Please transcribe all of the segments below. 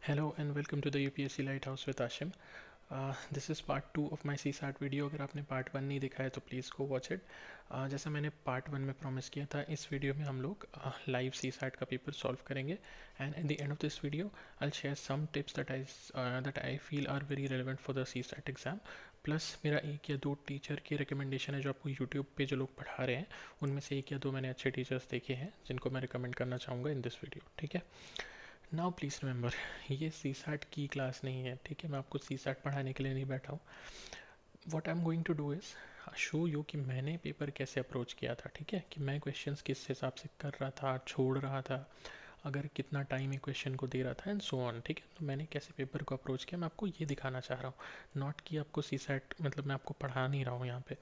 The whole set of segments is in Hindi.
Hello and welcome to the UPSC Lighthouse with Ashim. This is part 2 of my CSAT video. अगर आपने पार्ट 1 नहीं देखा है तो प्लीज़ गो वॉच इट. जैसा मैंने पार्ट 1 में प्रॉमिस किया था, इस वीडियो में हम लोग लाइव CSAT का पेपर सॉल्व करेंगे. And at the end of this video I will share some tips that I feel are very relevant for the CSAT exam. Plus मेरा एक या दो टीचर की रिकमेंडेशन है जो आपको यूट्यूब पे जो लोग पढ़ा रहे हैं उनमें से एक या दो मैंने अच्छे टीचर्स देखे हैं जिनको मैं रिकमेंड करना चाहूँगा इन दिस वीडियो. ठीक है. नाउ प्लीज़ रिमेंबर, ये CSAT की क्लास नहीं है. ठीक है, मैं आपको CSAT पढ़ाने के लिए नहीं बैठा हूँ. What I am going to do is show you कि मैंने पेपर कैसे अप्रोच किया था. ठीक है, कि मैं क्वेश्चंस किस हिसाब से कर रहा था, छोड़ रहा था, अगर कितना टाइम एक क्वेश्चन को दे रहा था एंड सो ऑन. ठीक है, तो मैंने कैसे पेपर को अप्रोच किया मैं आपको ये दिखाना चाह रहा हूँ. नॉट कि आपको CSAT मतलब मैं आपको पढ़ा नहीं रहा हूँ यहाँ पे.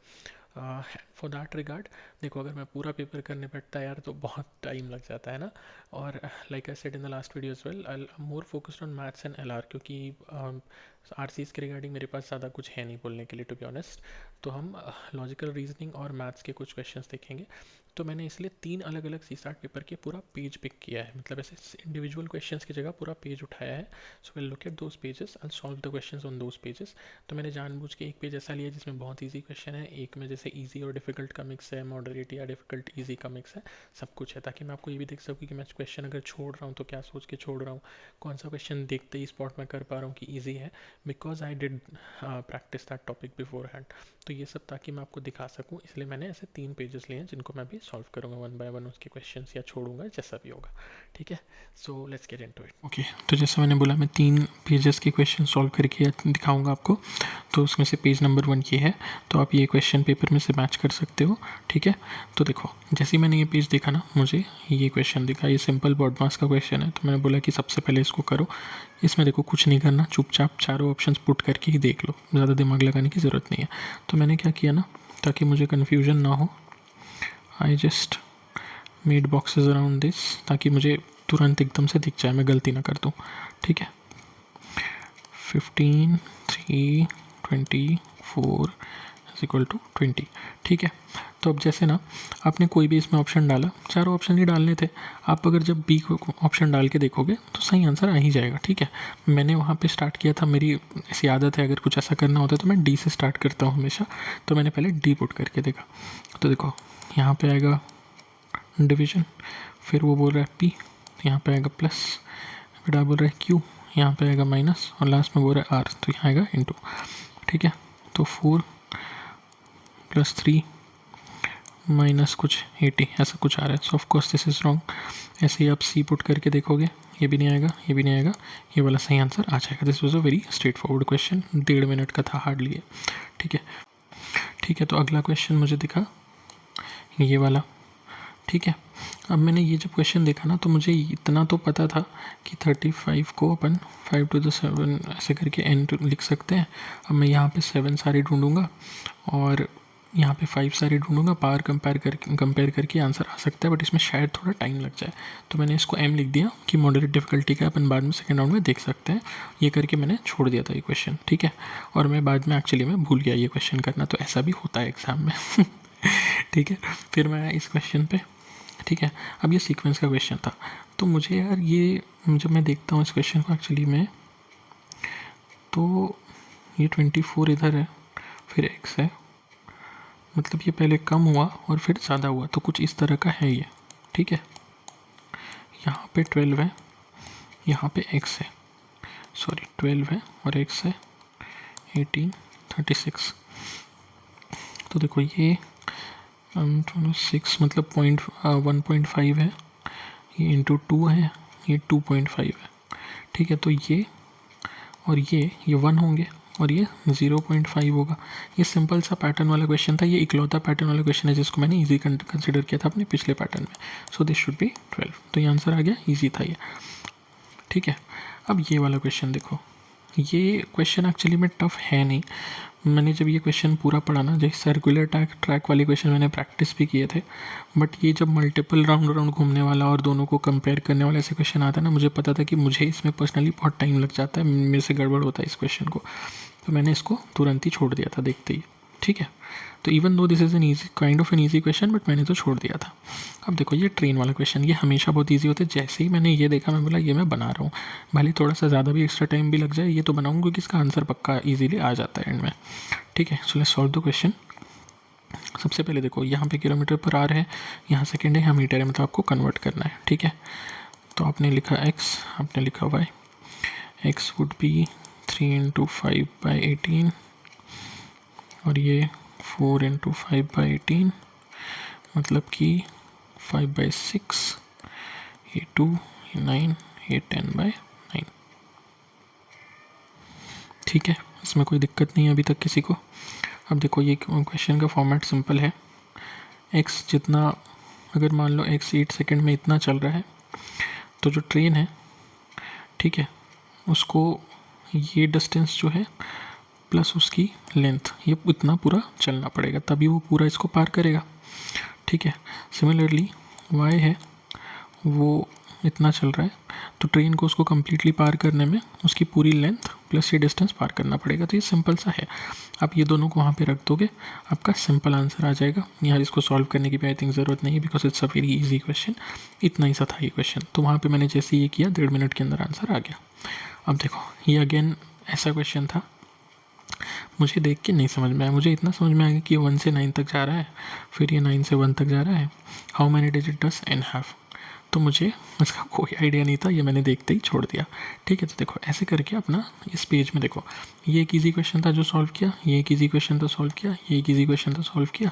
फॉर दैट रिगार्ड देखो, अगर मैं पूरा पेपर करने बैठता यार तो बहुत टाइम लग जाता है ना. और like I said in the last video as well, I am more focused on maths and LR क्योंकि RCs के रिगार्डिंग मेरे पास ज़्यादा कुछ है नहीं बोलने के लिए टू बी ऑनेस्ट. तो हम लॉजिकल रीजनिंग और मैथ्स के कुछ क्वेश्चंस देखेंगे. तो मैंने इसलिए 3 अलग अलग CSAT पेपर के पूरा पेज पिक किया है, मतलब ऐसे इंडिविजुअल क्वेश्चंस की जगह पूरा पेज उठाया है. So will look at those pages and solve the questions on those pages. तो मैंने जानबूझ के एक पेज ऐसा लिया जिसमें बहुत ईजी क्वेश्चन है, एक में जैसे ईजी और डिफिकल्ट का मिक्स है, मॉडरेट या डिफिकल्ट ईजी का मिक्स है, सब कुछ है, ताकि मैं आपको ये भी देख सकूँ कि मैं क्वेश्चन अगर छोड़ रहा हूँ तो क्या सोच के छोड़ रहा हूँ, कौन सा क्वेश्चन देखते ही स्पॉट में कर पा रहा हूँ कि ईजी है, because I did practice that topic before hand. तो ये सब ताकि मैं आपको दिखा सकूँ, इसलिए मैंने ऐसे 3 पेजेस लिए हैं जिनको मैं भी सॉल्व करूँगा वन बाय वन, उसके क्वेश्चन या छोड़ूंगा जैसा भी होगा. ठीक है, so let's get into it. Okay, तो जैसा मैंने बोला मैं 3 पेजेस के क्वेश्चन सॉल्व करके दिखाऊंगा आपको. तो उसमें से पेज नंबर 1 ये है, तो आप ये क्वेश्चन पेपर में से मैच कर सकते हो. ठीक है, तो देखो जैसे ही मैंने ये पेज देखा ना, मुझे ये क्वेश्चन दिखा, ये सिंपल बॉडमास का क्वेश्चन है. तो मैंने बोला कि सबसे पहले इसको करो. इसमें देखो कुछ नहीं करना, चुपचाप चारों ऑप्शंस पुट करके ही देख लो, ज़्यादा दिमाग लगाने की ज़रूरत नहीं है. तो मैंने क्या किया ना, ताकि मुझे कन्फ्यूजन ना हो, I just made boxes around this, ताकि मुझे तुरंत एकदम से दिख जाए, मैं गलती ना कर दूँ. ठीक है, 15, 3, 24 इक्वल टू 20. ठीक है, तो अब जैसे ना आपने कोई भी इसमें ऑप्शन डाला, चारों ऑप्शन ही डालने थे. आप अगर जब बी को ऑप्शन डाल के देखोगे तो सही आंसर आ ही जाएगा. ठीक है, मैंने वहाँ पे स्टार्ट किया था, मेरी ऐसी आदत है अगर कुछ ऐसा करना होता है तो मैं डी से स्टार्ट करता हूँ हमेशा. तो मैंने पहले डी पुट करके देखा. तो देखो यहाँ पे आएगा डिवीजन, फिर वो बोल रहा है पी, यहाँ पे आएगा प्लस, फिर बोल रहा है क्यू, यहाँ पे आएगा माइनस, और लास्ट में बोल रहा है आर, तो यहाँ आएगा इंटू. ठीक है, तो 4 + 3 माइनस कुछ 80 ऐसा कुछ आ रहा है. So of course this is wrong. ऐसे ही आप सी पुट करके देखोगे, ये भी नहीं आएगा, ये भी नहीं आएगा, ये वाला सही आंसर आ जाएगा. This was a very straight forward question, 1.5 minute का था हार्डली है. ठीक है, ठीक है, तो अगला क्वेश्चन मुझे दिखा ये वाला. ठीक है, अब मैंने ये जब क्वेश्चन देखा ना तो मुझे इतना तो पता था कि 35 को अपन 5⁷ ऐसे करके n लिख सकते हैं. अब मैं यहाँ पे 7 सारे ढूंढूंगा और यहाँ पे 5 सारे ढूंढूंगा, पावर कंपेयर करके आंसर आ सकता है, बट इसमें शायद थोड़ा टाइम लग जाए. तो मैंने इसको m लिख दिया कि मॉडरेट डिफिकल्टी का अपन बाद में सेकेंड राउंड में देख सकते हैं. ये करके मैंने छोड़ दिया था ये क्वेश्चन. ठीक है, और मैं बाद में एक्चुअली मैं भूल गया ये क्वेश्चन करना, तो ऐसा भी होता है एग्ज़ाम में. ठीक है, फिर मैं इस क्वेश्चन पे. ठीक है, अब ये सीक्वेंस का क्वेश्चन था, तो मुझे यार ये जब मैं देखता हूँ इस क्वेश्चन को एक्चुअली में, तो ये 24 इधर है, फिर x है, मतलब ये पहले कम हुआ और फिर ज़्यादा हुआ, तो कुछ इस तरह का है ये. ठीक है, यहाँ पे 12 है, यहाँ पे x है, सॉरी 12 है और x है 18, 36. तो देखो ये 6 मतलब 1.5 है, ये इंटू 2 है, ये 2.5 है. ठीक है, तो ये और ये 1 होंगे और ये 0.5 होगा. ये सिंपल सा पैटर्न वाला क्वेश्चन था, ये इकलौता पैटर्न वाला क्वेश्चन है जिसको मैंने इजी कंसिडर किया था अपने पिछले पैटर्न में. So this should be 12. तो ये आंसर आ गया, इजी था ये. ठीक है, अब ये वाला क्वेश्चन देखो, ये क्वेश्चन एक्चुअली में टफ है नहीं. मैंने जब ये क्वेश्चन पूरा पढ़ा ना, जैसे सर्कुलर ट्रैक वाले क्वेश्चन मैंने प्रैक्टिस भी किए थे, बट ये जब मल्टीपल राउंड घूमने वाला और दोनों को कंपेयर करने वाला ऐसे क्वेश्चन आता है ना, मुझे पता था कि मुझे इसमें पर्सनली बहुत टाइम लग जाता है, मेरे से गड़बड़ होता है इस क्वेश्चन को, तो मैंने इसको तुरंत ही छोड़ दिया था देखते ही. ठीक है, तो even though this is an easy kind of an easy question, but मैंने तो छोड़ दिया था। अब देखो ये ट्रेन वाला क्वेश्चन, ये हमेशा बहुत ईजी होते हैं। जैसे ही मैंने ये देखा मैं बोला ये मैं बना रहा हूँ, भले थोड़ा सा ज़्यादा भी एक्स्ट्रा टाइम भी लग जाए, ये तो बनाऊँगा क्योंकि इसका आंसर पक्का ईजीली आ जाता है एंड में। ठीक है, so let's solve the question. सबसे पहले देखो यहाँ पे किलोमीटर पर आर है, यहाँ सेकेंड है, यहाँ मीटर है, मतलब आपको कन्वर्ट करना है। ठीक है, तो आपने लिखा x, आपने लिखा y, x would be 3 into 5/18 और ये 4 इंटू 5/18, मतलब कि 5/6, ये 2, ये 9, ये 10/9। ठीक है, इसमें कोई दिक्कत नहीं है अभी तक किसी को। अब देखो ये क्वेश्चन का फॉर्मेट सिंपल है। x जितना, अगर मान लो x 8 सेकेंड में इतना चल रहा है, तो जो ट्रेन है, ठीक है, उसको ये डिस्टेंस जो है प्लस उसकी लेंथ, ये इतना पूरा चलना पड़ेगा, तभी वो पूरा इसको पार करेगा। ठीक है, सिमिलरली y है, वो इतना चल रहा है, तो ट्रेन को उसको कम्प्लीटली पार करने में उसकी पूरी लेंथ प्लस ये डिस्टेंस पार करना पड़ेगा। तो ये सिंपल सा है। आप ये दोनों को वहाँ पे रख दोगे, आपका सिंपल आंसर आ जाएगा। यहाँ इसको सॉल्व करने की भी आई थिंक ज़रूरत नहीं है, because it's a very easy question. इतना ही सा था ये क्वेश्चन, तो वहाँ पे मैंने जैसे ये किया 1.5 मिनट के अंदर आंसर आ गया। अब देखो ये अगेन ऐसा क्वेश्चन था, मुझे देख के नहीं समझ में आया। मुझे इतना समझ में आ गया कि 1 से 9 तक जा रहा है, फिर ये 9 से 1 तक जा रहा है। How many digit does n have, तो मुझे इसका कोई आइडिया नहीं था, ये मैंने देखते ही छोड़ दिया। ठीक है, तो देखो ऐसे करके अपना इस पेज में देखो, ये एक ईजी क्वेश्चन था जो सॉल्व किया, ये एक ईजी क्वेश्चन था सॉल्व किया, ये एक ईजी क्वेश्चन था सॉल्व किया,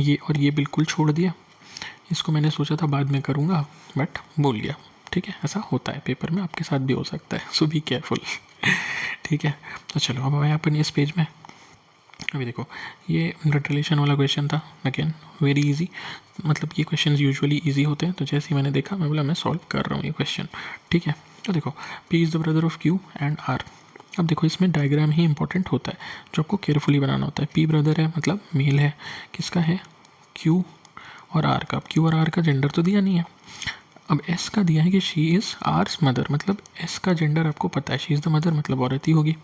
ये और ये बिल्कुल छोड़ दिया। इसको मैंने सोचा था बाद में करूँगा, बट बोल गया। ठीक है, ऐसा होता है पेपर में, आपके साथ भी हो सकता है, सो बी केयरफुल। ठीक है, तो चलो अब आए अपन इस पेज में। अभी देखो ये ब्लड रिलेशन वाला क्वेश्चन था, अगेन वेरी इजी, मतलब ये क्वेश्चन यूजुअली इजी होते हैं। तो जैसे ही मैंने देखा मैं बोला मैं सॉल्व कर रहा हूँ ये क्वेश्चन। ठीक है, तो देखो P is the brother of Q and R। अब देखो इसमें डायग्राम ही इंपॉर्टेंट होता है जो आपको केयरफुली बनाना होता है। P ब्रदर है मतलब मेल है, किसका है, Q और R का। अब Q और R का जेंडर तो दिया नहीं है। अब S का दिया है कि शी इज़ आर्स मदर, मतलब S का जेंडर आपको पता है, शी इज़ द मदर मतलब औरत ही होगी।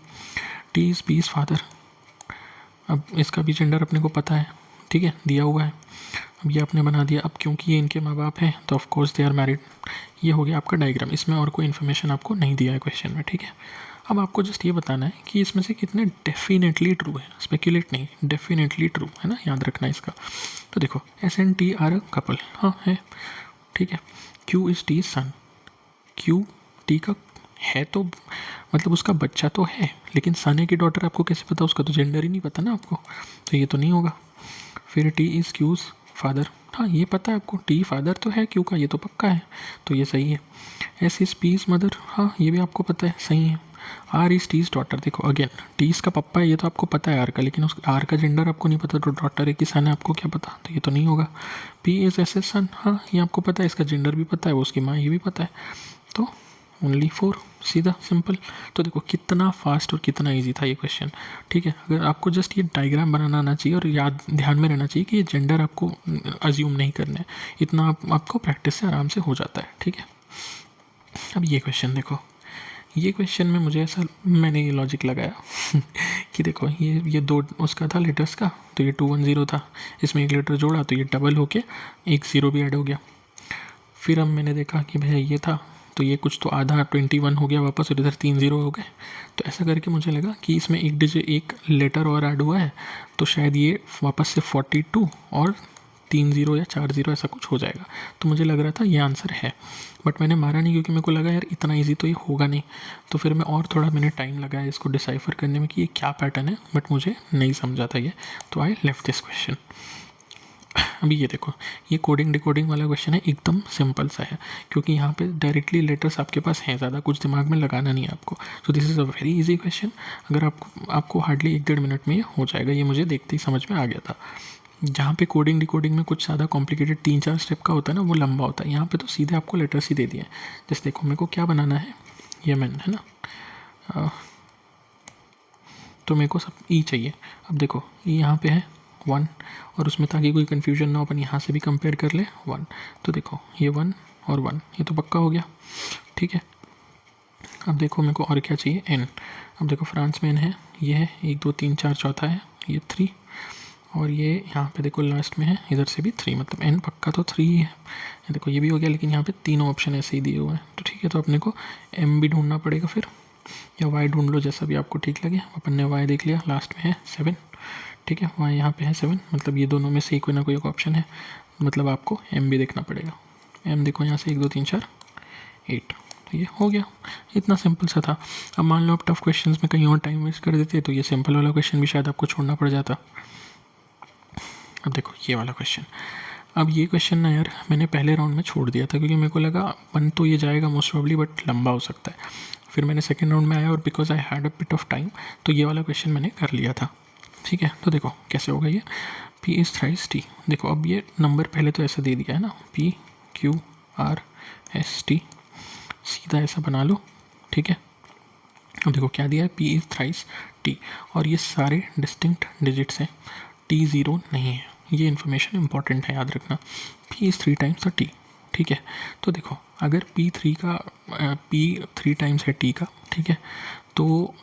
T is P is father, अब इसका भी जेंडर अपने को पता है, ठीक है, दिया हुआ है। अब ये आपने बना दिया। अब क्योंकि ये इनके माँ बाप हैं तो of course they are married. ये हो गया आपका डायग्राम, इसमें और कोई इन्फॉर्मेशन आपको नहीं दिया है क्वेश्चन में। ठीक है, अब आपको जस्ट ये बताना है कि इसमें से कितने डेफिनेटली ट्रू है, स्पेक्यूलेट नहीं, डेफिनेटली ट्रू है ना, याद रखना इसका। तो देखो SNT आर अ कपल, हाँ है, ठीक है। Q is T son, Q T का है तो मतलब उसका बच्चा तो है, लेकिन सन है की डॉटर आपको कैसे पता, उसका तो जेंडर ही नहीं पता ना आपको, तो ये तो नहीं होगा। फिर T इज़ Q's फादर, हाँ ये पता है आपको, T फादर तो है Q का, ये तो पक्का है, तो ये सही है। S इज़ P's मदर, हाँ ये भी आपको पता है, सही है। R इज़ T's डॉटर, देखो अगेन T's का पप्पा है, ये तो आपको पता है R का, लेकिन उस R का जेंडर आपको नहीं पता, तो डॉटर है कि सन है आपको क्या पता, तो ये तो नहीं होगा। P इज़ S's सन, हाँ ये आपको पता है, इसका जेंडर भी पता है, वो उसकी माँ, ये भी पता है, तो ओनली 4, सीधा सिंपल। तो देखो कितना फास्ट और कितना इजी था ये क्वेश्चन। ठीक है, अगर आपको जस्ट ये डायग्राम बनाना आना चाहिए और याद ध्यान में रहना चाहिए कि ये जेंडर आपको अज्यूम नहीं करना है, इतना आपको प्रैक्टिस से आराम से हो जाता है। ठीक है, अब ये क्वेश्चन देखो, ये क्वेश्चन में मुझे ऐसा, मैंने ये लॉजिक लगाया कि देखो ये दो उसका था लेटर्स का, तो ये 210 था, इसमें एक लेटर जोड़ा तो ये डबल होके एक 0 भी ऐड हो गया। फिर अब मैंने देखा कि भैया ये था, तो ये कुछ तो आधा 21 हो गया वापस, और इधर 3 0 हो गए। तो ऐसा करके मुझे लगा कि इसमें एक डिजिट, एक लेटर और ऐड हुआ है, तो शायद ये वापस से 42 और 3 0 या 4 0 ऐसा कुछ हो जाएगा। तो मुझे लग रहा था ये आंसर है, बट मैंने मारा नहीं क्योंकि मेरे को लगा यार इतना ईजी तो ये होगा नहीं। तो फिर मैं और थोड़ा मैंने टाइम लगाया इसको डिसाइफर करने में कि ये क्या पैटर्न है, बट मुझे नहीं समझा था ये, तो आई लेफ्ट दिस क्वेश्चन। अभी ये देखो, ये कोडिंग डिकोडिंग वाला क्वेश्चन है, एकदम सिंपल सा है, क्योंकि यहाँ पे डायरेक्टली लेटर्स आपके पास हैं, ज़्यादा कुछ दिमाग में लगाना नहीं है आपको। सो this is a very easy question. अगर आपको हार्डली 1-1.5 मिनट में ये हो जाएगा, ये मुझे देखते ही समझ में आ गया था। जहाँ पे कोडिंग डिकोडिंग में कुछ ज़्यादा कॉम्प्लिकेटेड 3-4 स्टेप का होता है ना, वो लंबा होता है। यहाँ पे तो सीधे आपको लेटर्स ही दे दिए। जैसे देखो मेरे को क्या बनाना है, ये मैन है ना, तो मेरे को सब ई चाहिए। अब देखो ई यहाँ पे है 1, और उसमें ताकि कोई कन्फ्यूजन ना हो अपन यहाँ से भी कंपेयर कर ले 1। तो देखो ये 1 और 1, ये तो पक्का हो गया। ठीक है, अब देखो मेरे को और क्या चाहिए, n। अब देखो फ्रांस में n है, ये है 1 2 3 4 चौथा है, ये 3, और ये यहाँ पे देखो लास्ट में है, इधर से भी 3, मतलब n पक्का तो 3 ही है। ये देखो ये भी हो गया, लेकिन यहाँ पे तीनों ऑप्शन ऐसे ही दिए हुए हैं। तो ठीक है, तो अपने को m भी ढूंढना पड़ेगा फिर, या y ढूंढ लो, जैसा भी आपको ठीक लगे। अपन ने y देख लिया, लास्ट में है 7। ठीक है, y यहाँ पे है 7, मतलब ये दोनों में से कोई ना कोई एक ऑप्शन है, मतलब आपको m भी देखना पड़ेगा। m देखो यहाँ से 1 2 3 4 8, तो ये हो गया। इतना सिंपल सा था। अब मान लो आप टफ क्वेश्चंस में कहीं और टाइम वेस्ट कर देते तो ये सिंपल वाला क्वेश्चन भी शायद आपको छोड़ना पड़ जाता। अब देखो ये वाला क्वेश्चन, अब ये क्वेश्चन ना यार मैंने पहले राउंड में छोड़ दिया था, क्योंकि मेरे को लगा बन तो ये जाएगा मोस्ट प्रोबेबली, बट लंबा हो सकता है। फिर मैंने सेकेंड राउंड में आया, और because I had a bit of time, तो ये वाला क्वेश्चन मैंने कर लिया था। ठीक है, तो देखो कैसे होगा ये, P इज़ थ्राइस T। देखो अब ये नंबर पहले तो ऐसा दे दिया है ना, PQRST, सीधा ऐसा बना लो। ठीक है, अब देखो क्या दिया है, P इज़ थ्राइस T, और ये सारे डिस्टिंक्ट डिजिट्स हैं, T ज़ीरो नहीं है। ये इन्फॉर्मेशन इंपॉर्टेंट है, याद रखना। P is 3 times T। ठीक है, तो देखो अगर P 3 टाइम्स है T का, ठीक है, तो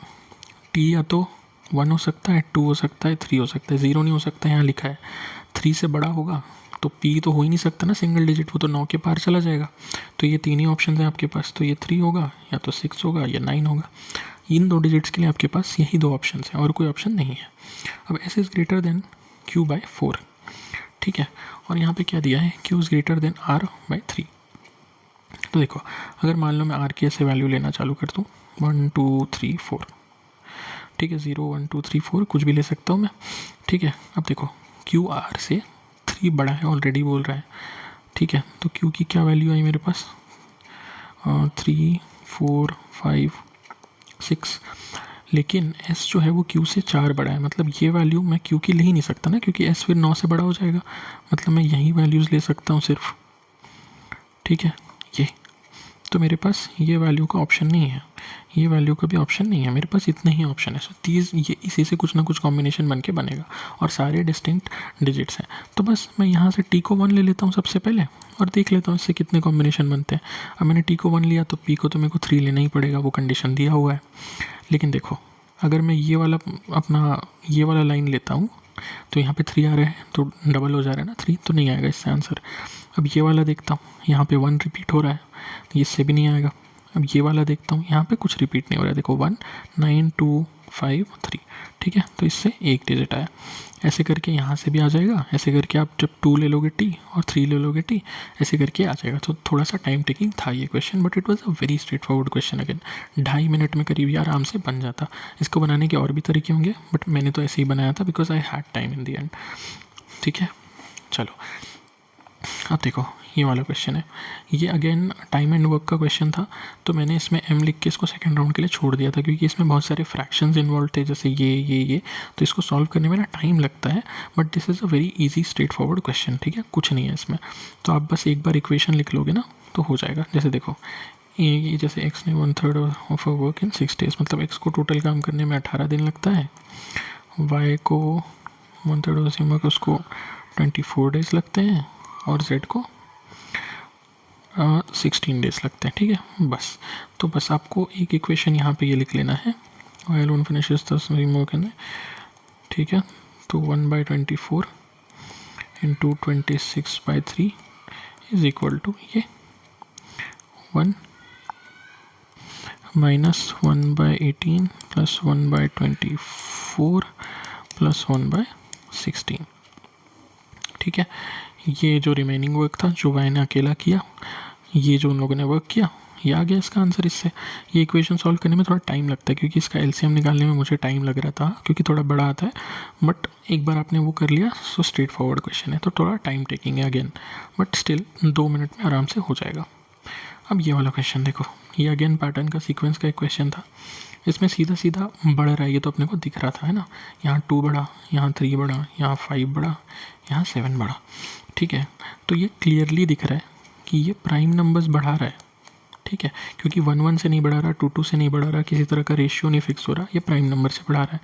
T या तो 1 हो सकता है, 2 हो सकता है, 3 हो सकता है, 0 नहीं हो सकता। यहाँ लिखा है 3 से बड़ा होगा तो P तो हो ही नहीं सकता ना सिंगल डिजिट, वो तो 9 के पार चला जाएगा। तो ये 3 ही ऑप्शन है आपके पास, तो ये 3 होगा, या तो 6 होगा, या 9 होगा। इन 2 डिजिट्स के लिए आपके पास यही 2 ऑप्शन हैं, और कोई ऑप्शन नहीं है। अब S is greater than Q/4। ठीक है, और यहाँ पे क्या दिया है, Q is greater than R/3। तो देखो अगर मान लो मैं R की ऐसे वैल्यू लेना चालू कर दूँ, 1 2 3 4, ठीक है, 0 1 2 3 4 कुछ भी ले सकता हूँ मैं। ठीक है, अब देखो Q R से 3 बड़ा है, ऑलरेडी बोल रहा है। ठीक है, तो Q की क्या वैल्यू आई मेरे पास, 3 4 5 6, लेकिन S जो है वो Q से 4 बड़ा है, मतलब ये वैल्यू मैं Q की ले ही नहीं सकता ना, क्योंकि S फिर 9 से बड़ा हो जाएगा, मतलब मैं यही वैल्यूज़ ले सकता हूँ सिर्फ। ठीक है, ये तो मेरे पास ये वैल्यू का ऑप्शन नहीं है, ये वैल्यू का भी ऑप्शन नहीं है, मेरे पास इतने ही ऑप्शन है। सो ये इसी से कुछ ना कुछ कॉम्बिनेशन बन के बनेगा, और सारे डिस्टिंक्ट डिजिट्स हैं। तो बस मैं यहाँ से T को 1 ले लेता हूँ सबसे पहले, और देख लेता हूँ इससे कितने कॉम्बिनेशन बनते हैं। अब मैंने T को 1 लिया, तो P को तो मेरे को 3 लेना ही पड़ेगा, वो कंडीशन दिया हुआ है। लेकिन देखो अगर मैं ये वाला लाइन लेता हूँ, तो यहाँ पे 3 आ रहा है, तो डबल हो जा रहा है ना 3, तो नहीं आएगा इससे आंसर। अब ये वाला देखता हूँ, यहाँ पे 1 रिपीट हो रहा है, तो इससे भी नहीं आएगा। अब ये वाला देखता हूँ, यहाँ पे कुछ रिपीट नहीं हो रहा है, देखो 1 9 2 5 3। ठीक है, तो इससे एक डिजिट आया। ऐसे करके यहाँ से भी आ जाएगा, ऐसे करके आप जब 2 ले लोगे T और 3 ले लोगे T, ऐसे करके आ जाएगा। तो थोड़ा सा टाइम टेकिंग था ये question, but it was a very straight forward question. Again 2.5 minute में करीब ये आराम से बन जाता। इसको बनाने के और भी तरीके होंगे, बट मैंने तो ऐसे ही बनाया था because I had time in the and. ठीक है, चलो अब देखो ये वाला क्वेश्चन है, ये अगेन टाइम एंड वर्क का क्वेश्चन था, तो मैंने इसमें m लिख के इसको सेकंड राउंड के लिए छोड़ दिया था, क्योंकि इसमें बहुत सारे फ्रैक्शंस इन्वॉल्व थे, जैसे ये, तो इसको सॉल्व करने में ना टाइम लगता है, but this is a very easy straight forward question. ठीक है, कुछ नहीं है इसमें, तो आप बस एक बार इक्वेशन लिख लोगे ना तो हो जाएगा। जैसे देखो ये जैसे x ने 1/3 of a work in 6 days, मतलब x को टोटल काम करने में 18 दिन लगता है, y को 1/3 ऑफ सेम वर्क उसको 24 डेज लगते हैं, और z को 16 डेज लगते हैं। ठीक है, बस तो बस आपको एक इक्वेशन यहाँ पे ये लिख लेना है, while one finishes the same work in, ठीक है, तो 1/24 इंटू 26/3 इज इक्वल टू ये 1 माइनस 1/18 प्लस 1/24 प्लस 1/16। ठीक है, ये जो रिमेनिंग वर्क था जो वाई ने अकेला किया, ये जो उन लोगों ने वर्क किया, ये आ गया इसका आंसर। इससे ये इक्वेशन सॉल्व करने में थोड़ा टाइम लगता है, क्योंकि इसका एलसीएम निकालने में मुझे टाइम लग रहा था, क्योंकि थोड़ा बड़ा आता है, बट एक बार आपने वो कर लिया सो स्ट्रेट फॉरवर्ड क्वेश्चन है, तो थोड़ा टाइम टेकिंग है अगेन, बट स्टिल 2 मिनट में आराम से हो जाएगा। अब ये वाला क्वेश्चन देखो, ये अगेन पैटर्न का सीक्वेंस का एक क्वेश्चन था। इसमें सीधा सीधा बढ़ रहा है, ये तो अपने को दिख रहा था, है ना, यहाँ 2 बढ़ा, यहाँ 3 बढ़ा, यहाँ 5 बढ़ा, यहाँ 7 बढ़ा। ठीक है, तो ये क्लियरली दिख रहा है कि ये प्राइम नंबर्स बढ़ा रहा है। ठीक है, क्योंकि 1 1 से नहीं बढ़ा रहा, 2 2 से नहीं बढ़ा रहा, किसी तरह का रेशियो नहीं फिक्स हो रहा, ये प्राइम नंबर से बढ़ा रहा है।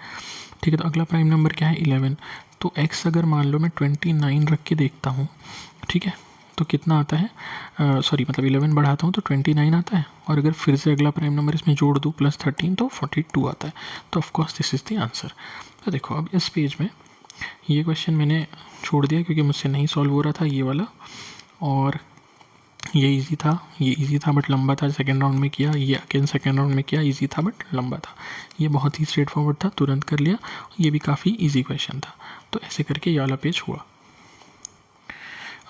ठीक है, तो अगला प्राइम नंबर क्या है 11, तो x अगर मान लो मैं 29 रख के देखता हूँ, ठीक है, तो कितना आता है, मतलब 11 बढ़ाता हूँ तो 29 आता है, और अगर फिर से अगला प्राइम नंबर इसमें जोड़ दूँ +13 तो 42 आता है। तो of course this is the answer. तो देखो अब इस पेज में ये क्वेश्चन मैंने छोड़ दिया क्योंकि मुझसे नहीं सॉल्व हो रहा था ये वाला, और ये इजी था, ये इजी था बट लंबा था, सेकेंड राउंड में किया, ये अगेन सेकेंड राउंड में किया, इजी था बट लंबा था। ये बहुत ही स्ट्रेट फॉरवर्ड था, तुरंत कर लिया। ये भी काफ़ी इजी क्वेश्चन था। तो ऐसे करके ये वाला पेज हुआ।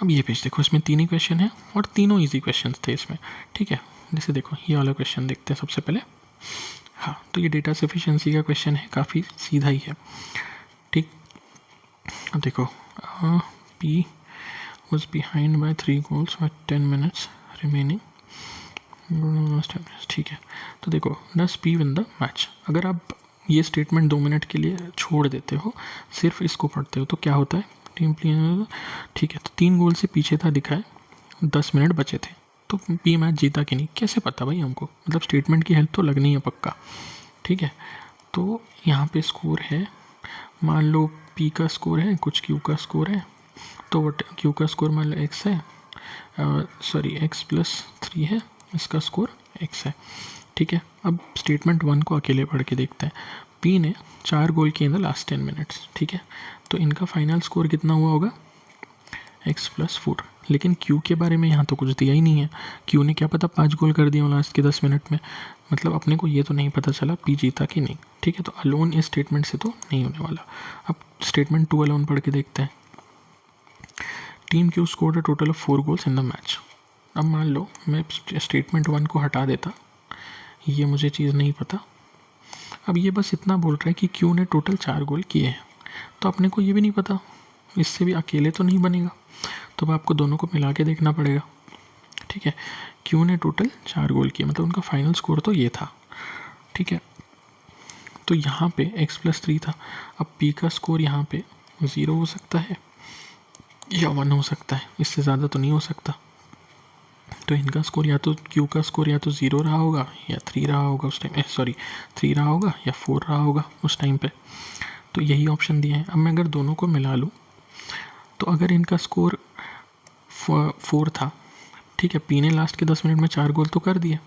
अब ये पेज देखो, इसमें 3 ही क्वेश्चन है और तीनों इजी क्वेश्चन थे इसमें, ठीक है। जैसे देखो ये वाला क्वेश्चन देखते हैं सबसे पहले। हाँ, तो ये डेटा सफिशिएंसी का क्वेश्चन है, काफ़ी सीधा ही है, ठीक। अब देखो P was behind by 3 goals with 10 minutes remaining, ठीक है। तो देखो does P win the match, अगर आप ये स्टेटमेंट 2 मिनट के लिए छोड़ देते हो, सिर्फ इसको पढ़ते हो, तो क्या होता है टीम प्लेयर, ठीक है। तो 3 गोल से पीछे था, दिखा है 10 मिनट बचे थे, तो पी मैच जीता कि नहीं कैसे पता भाई हमको, मतलब स्टेटमेंट की हेल्प तो लगनी है पक्का, ठीक है। तो यहाँ पे स्कोर है, मान लो पी का स्कोर है, कुछ क्यू का स्कोर है, तो वट क्यू का स्कोर मान लो एक्स है, सॉरी x+3 है, इसका स्कोर x है, ठीक है। अब स्टेटमेंट 1 को अकेले पढ़ के देखते हैं। पी ने 4 गोल किए इन द लास्ट 10 मिनट्स, ठीक है। तो इनका फाइनल स्कोर कितना हुआ होगा, x+4। लेकिन क्यू के बारे में यहाँ तो कुछ दिया ही नहीं है, क्यू ने क्या पता 5 गोल कर दिया लास्ट के 10 मिनट में, मतलब अपने को ये तो नहीं पता चला पी जीता कि नहीं, ठीक है। तो अलोन इस स्टेटमेंट से तो नहीं होने वाला। अब स्टेटमेंट 2 अलोन पढ़ के देखते हैं। Team Q scored a total of 4 goals in the match. अब मान लो मैं स्टेटमेंट 1 को हटा देता, ये मुझे चीज़ नहीं पता। अब ये बस इतना बोल रहा है कि क्यू ने टोटल 4 गोल किए हैं, तो अपने को ये भी नहीं पता, इससे भी अकेले तो नहीं बनेगा, तो अब आपको दोनों को मिला के देखना पड़ेगा, ठीक है। क्यू ने टोटल 4 गोल किए, मतलब उनका फाइनल स्कोर तो ये था, ठीक है। तो यहाँ पे x+3 था। अब पी का स्कोर यहाँ पे 0 हो सकता है या 1 हो सकता है, इससे ज़्यादा तो नहीं हो सकता। तो इनका स्कोर या तो क्यू का स्कोर या तो 0 रहा होगा या 3 रहा होगा उस टाइम, सॉरी 3 रहा होगा या 4 रहा होगा उस टाइम पे। तो यही ऑप्शन दिए हैं। अब मैं अगर दोनों को मिला लूँ, तो अगर इनका स्कोर 4 था, ठीक है, पी ने लास्ट के 10 मिनट में 4 गोल तो कर दिए,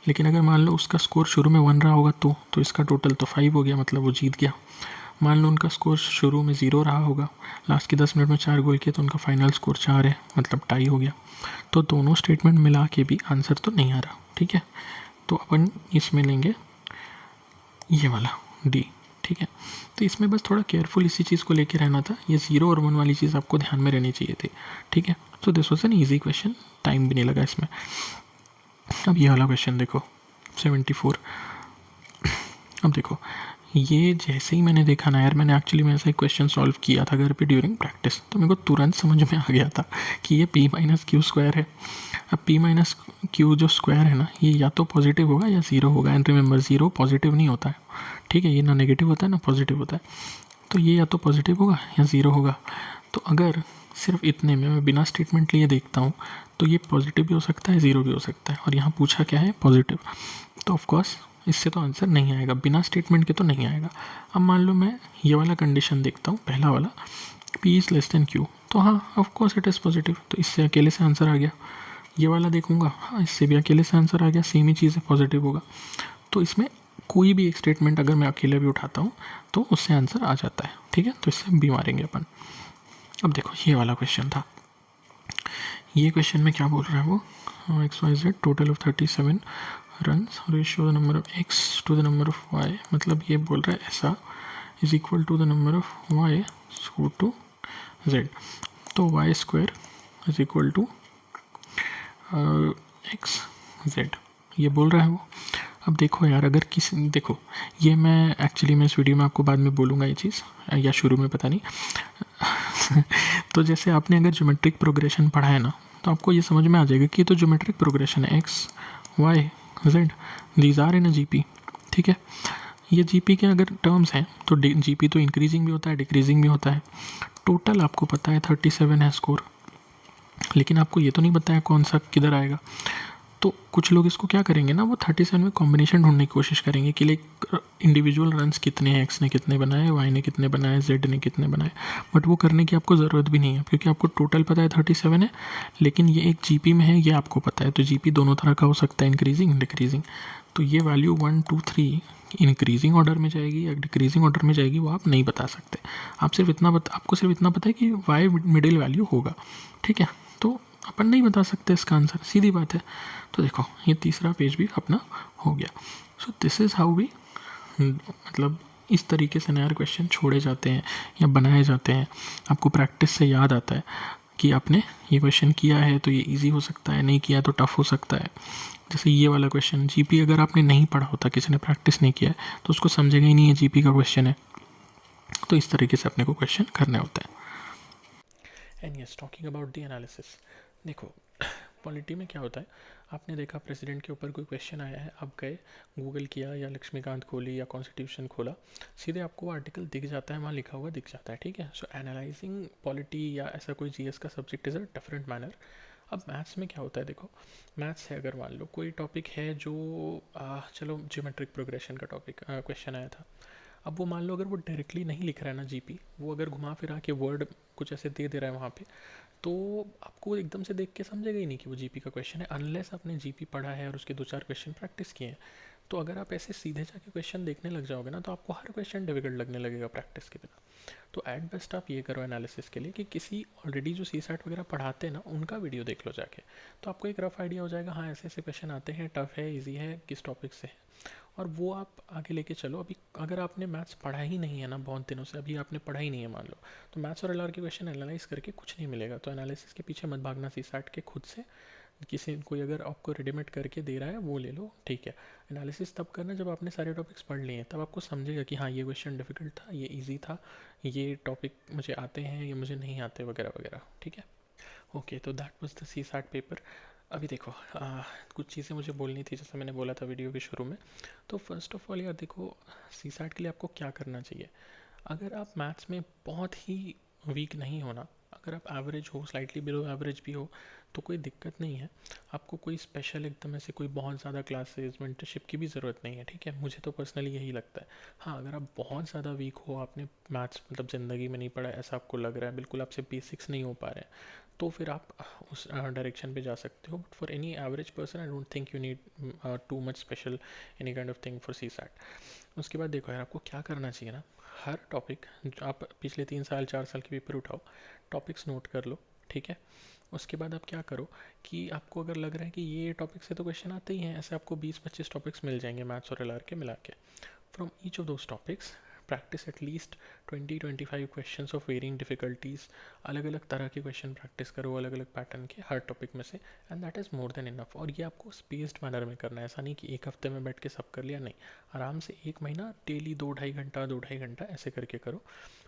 लेकिन अगर मान लो उसका स्कोर शुरू में 1 रहा होगा तो इसका टोटल तो 5 हो गया, मतलब वो जीत गया। मान लो उनका स्कोर शुरू में 0 रहा होगा, लास्ट के 10 मिनट में 4 गोल किए, तो उनका फाइनल स्कोर 4 है, मतलब टाई हो गया। तो दोनों स्टेटमेंट मिला के भी आंसर तो नहीं आ रहा, ठीक है। तो अपन इसमें लेंगे ये वाला डी, ठीक है। तो इसमें बस थोड़ा केयरफुल इसी चीज़ को लेके रहना था, ये 0 और 1 वाली चीज़ आपको ध्यान में रहनी चाहिए थी, ठीक है। तो this was an easy question, time भी नहीं लगा इसमें। अब ये वाला क्वेश्चन देखो 74। अब देखो ये जैसे ही मैंने देखा ना यार, मैंने एक्चुअली में ऐसा एक क्वेश्चन सॉल्व किया था घर पे ड्यूरिंग प्रैक्टिस, तो मेरे को तुरंत समझ में आ गया था कि ये p-q² है। अब p-q जो स्क्वायर है ना, ये या तो पॉजिटिव होगा या 0 होगा, एंड रिमेंबर 0 पॉजिटिव नहीं होता है, ठीक है, ये ना नेगेटिव होता है ना पॉजिटिव होता है। तो ये या तो पॉजिटिव होगा या 0 होगा। तो अगर सिर्फ इतने में मैं बिना स्टेटमेंट लिए देखता हूँ, तो ये पॉजिटिव भी हो सकता है 0 भी हो सकता है, और यहाँ पूछा क्या है पॉजिटिव, तो ऑफकोर्स इससे तो आंसर नहीं आएगा, बिना स्टेटमेंट के तो नहीं आएगा। अब मान लो मैं ये वाला कंडीशन देखता हूँ, पहला वाला p is less than q, तो हाँ ऑफकोर्स इट इज़ पॉजिटिव, तो इससे अकेले से आंसर आ गया। ये वाला देखूंगा, हाँ इससे भी अकेले से आंसर आ गया, सेम ही चीज़ है, पॉजिटिव होगा। तो इसमें कोई भी एक स्टेटमेंट अगर मैं अकेले भी उठाता हूँ तो उससे आंसर आ जाता है, ठीक है। तो इससे बी मारेंगे अपन। अब देखो ये वाला क्वेश्चन था, ये क्वेश्चन में क्या बोल रहा है वो, XYZ total of 37 runs, ratio the number of x to the number of y, मतलब ये बोल रहा है ऐसा is equal to the number of y score to z। तो y² is equal to xz, ये बोल रहा है वो। अब देखो यार, अगर किसी, देखो ये मैं एक्चुअली मैं इस वीडियो में आपको बाद में बोलूँगा ये चीज़, या शुरू में पता नहीं तो जैसे आपने अगर ज्योमेट्रिक प्रोग्रेशन पढ़ा है ना, तो आपको ये समझ में आ जाएगा कि ये तो ज्योमेट्रिक प्रोग्रेशन है, x y z these are in a GP, ठीक है। ये जीपी के अगर टर्म्स हैं तो जीपी तो इंक्रीजिंग भी होता है डिक्रीजिंग भी होता है। टोटल आपको पता है 37 है स्कोर, लेकिन आपको ये तो नहीं पता है कौन सा किधर आएगा। तो कुछ लोग इसको क्या करेंगे ना, वो 37 में कॉम्बिनेशन ढूंढने की कोशिश करेंगे कि लाइक इंडिविजुअल रन्स कितने हैं, एक्स ने कितने बनाए, वाई ने कितने बनाए, जेड ने कितने बनाए। बट वो करने की आपको ज़रूरत भी नहीं है, क्योंकि आपको टोटल पता है 37 है, लेकिन ये एक जीपी में है, ये आपको पता है। तो जीपी दोनों तरह का हो सकता है, इंक्रीजिंग डिक्रीजिंग। तो ये वैल्यू 1 2 3 इंक्रीजिंग ऑर्डर में जाएगी या डिक्रीजिंग ऑर्डर में जाएगी, वो आप नहीं बता सकते। आपको सिर्फ इतना पता है कि वाई मिडिल वैल्यू होगा, ठीक है। तो अपन नहीं बता सकते इसका आंसर, सीधी बात है। तो देखो ये तीसरा पेज भी अपना हो गया। So this is how we, मतलब इस तरीके से नया क्वेश्चन छोड़े जाते हैं या बनाए जाते हैं। आपको प्रैक्टिस से याद आता है कि आपने ये क्वेश्चन किया है तो ये इजी हो सकता है, नहीं किया तो टफ हो सकता है। जैसे ये वाला क्वेश्चन जीपी अगर आपने नहीं पढ़ा होता, किसी ने प्रैक्टिस नहीं किया है, तो उसको समझेगा ही नहीं है जीपी का क्वेश्चन है। तो इस तरीके से अपने को क्वेश्चन करने होता है। And yes, talking about the analysis, देखो पॉलिटी में क्या होता है, आपने देखा प्रेसिडेंट के ऊपर कोई क्वेश्चन आया है, आप गए गूगल किया या लक्ष्मीकांत खोली या कॉन्स्टिट्यूशन खोला, सीधे आपको वो आर्टिकल दिख जाता है, वहाँ लिखा हुआ दिख जाता है, ठीक है। सो एनालाइजिंग पॉलिटी या ऐसा कोई जीएस का subject is a different manner. अब मैथ्स में क्या होता है, देखो मैथ्स है, अगर मान लो कोई टॉपिक है जो चलो ज्योमेट्रिक प्रोग्रेशन का टॉपिक क्वेश्चन आया था। अब वो मान लो अगर वो डायरेक्टली नहीं लिख रहा है ना जीपी, वो अगर घुमा फिरा के वर्ड कुछ ऐसे दे दे रहा है वहाँ पे, तो आपको एकदम से देख के समझेगा ही नहीं कि वो जीपी का क्वेश्चन है, अनलेस आपने जीपी पढ़ा है और उसके 2 4 क्वेश्चन प्रैक्टिस किए हैं। तो अगर आप ऐसे सीधे जाके क्वेश्चन देखने लग जाओगे ना, तो आपको हर क्वेश्चन डिफिकल्ट लगने लगेगा प्रैक्टिस के बिना। तो एट बेस्ट आप ये करो एनालिसिस के लिए कि किसी ऑलरेडी जो सी सैट वगैरह पढ़ाते हैं ना, उनका वीडियो देख लो जाके। तो आपको एक रफ आइडिया हो जाएगा, हाँ ऐसे ऐसे क्वेश्चन आते हैं, टफ है, ईजी है, किस टॉपिक से है, और वो आप आगे लेके चलो। अभी अगर आपने मैथ्स पढ़ा ही नहीं है ना बहुत दिनों से, अभी आपने पढ़ा ही नहीं है मान लो, तो मैथ्स और एलआर के क्वेश्चन एनालाइज करके कुछ नहीं मिलेगा। तो एनालिसिस के पीछे मत भागना, सी सैट के खुद से किसी कोई अगर आपको रेडीमेड करके दे रहा है वो ले लो, ठीक है। एनालिसिस तब करना जब आपने सारे टॉपिक्स पढ़ लिए हैं, तब आपको समझेगा कि हाँ ये क्वेश्चन डिफिकल्ट था, ये इजी था, ये टॉपिक मुझे आते हैं, ये मुझे नहीं आते, वगैरह वगैरह, ठीक है। ओके, तो that was the CSAT paper. अभी देखो कुछ चीज़ें मुझे बोलनी थी, जैसे मैंने बोला था वीडियो के शुरू में। तो फर्स्ट ऑफ ऑल यार देखो, सी सैट के लिए आपको क्या करना चाहिए। अगर आप मैथ्स में बहुत ही वीक नहीं होना, अगर आप एवरेज हो, स्लाइटली बिलो एवरेज भी हो, तो कोई दिक्कत नहीं है। आपको कोई स्पेशल एकदम ऐसे कोई बहुत ज़्यादा क्लासेस मेंटरशिप की भी ज़रूरत नहीं है, ठीक है। मुझे तो पर्सनली यही लगता है। हाँ अगर आप बहुत ज़्यादा वीक हो, आपने मैथ्स मतलब ज़िंदगी में नहीं पढ़ा, ऐसा आपको लग रहा है, बिल्कुल आपसे बेसिक्स नहीं हो पा रहे हैं, तो फिर आप उस डायरेक्शन पे जा सकते हो। But for any average person I don't think you need to much special any kind of thing for CSAT. उसके बाद देखो यार, आपको क्या करना चाहिए ना, हर टॉपिक जो आप पिछले 3 साल 4 साल के पेपर उठाओ, टॉपिक्स नोट कर लो, ठीक है। उसके बाद आप क्या करो कि आपको अगर लग रहा है कि ये टॉपिक से तो क्वेश्चन आते ही हैं, ऐसे आपको 20 25 टॉपिक्स मिल जाएंगे मैथ्स और एलआर के मिला के। From each of those topics practice at least 20 25 question of varying difficulties. अलग अलग तरह के क्वेश्चन प्रैक्टिस करो, अलग अलग पैटर्न के हर टॉपिक में से, and that is more than enough. और ये आपको स्पेस्ड मैनर में करना है, ऐसा नहीं कि एक हफ्ते में बैठ के सब कर लिया, नहीं। आराम से 1 महीना डेली 2 2.5 घंटा 2 2.5 घंटा ऐसे करके करो,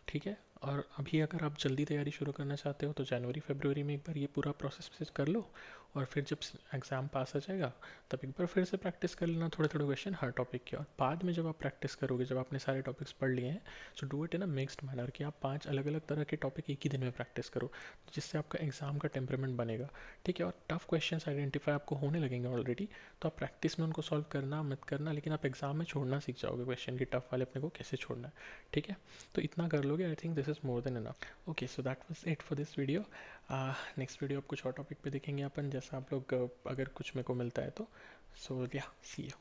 ठीक है। और अभी अगर आप जल्दी तैयारी शुरू करना चाहते हो, तो जनवरी फरवरी में एक बार ये पूरा प्रोसेस कर लो, और फिर जब एग्ज़ाम पास आ जाएगा, तब एक बार फिर से प्रैक्टिस कर लेना थोड़े थोड़े क्वेश्चन हर टॉपिक के। और बाद में जब आप प्रैक्टिस करोगे, जब आपने सारे टॉपिक्स पढ़ लिए हैं, so do it in a mixed manner, कि आप 5 अलग अलग तरह के टॉपिक एक ही दिन में प्रैक्टिस करो, जिससे आपका एग्ज़ाम का टेम्परामेंट बनेगा, ठीक है। और टफ क्वेश्चन आइडेंटिफाई आपको होने लगेंगे ऑलरेडी, तो आप प्रैक्टिस में उनको सॉल्व करना मत करना, लेकिन आप एग्ज़ाम में छोड़ना सीख जाओगे क्वेश्चन की टफ वाले अपने को कैसे छोड़ना है, ठीक है। तो इतना कर लोगे, I think this is more than enough. Okay, so that was it for this video. Next video आप कुछ और टॉपिक पे देखेंगे अपन, जैसा आप लोग अगर कुछ मेरे को मिलता है तो। सो या, सी यू।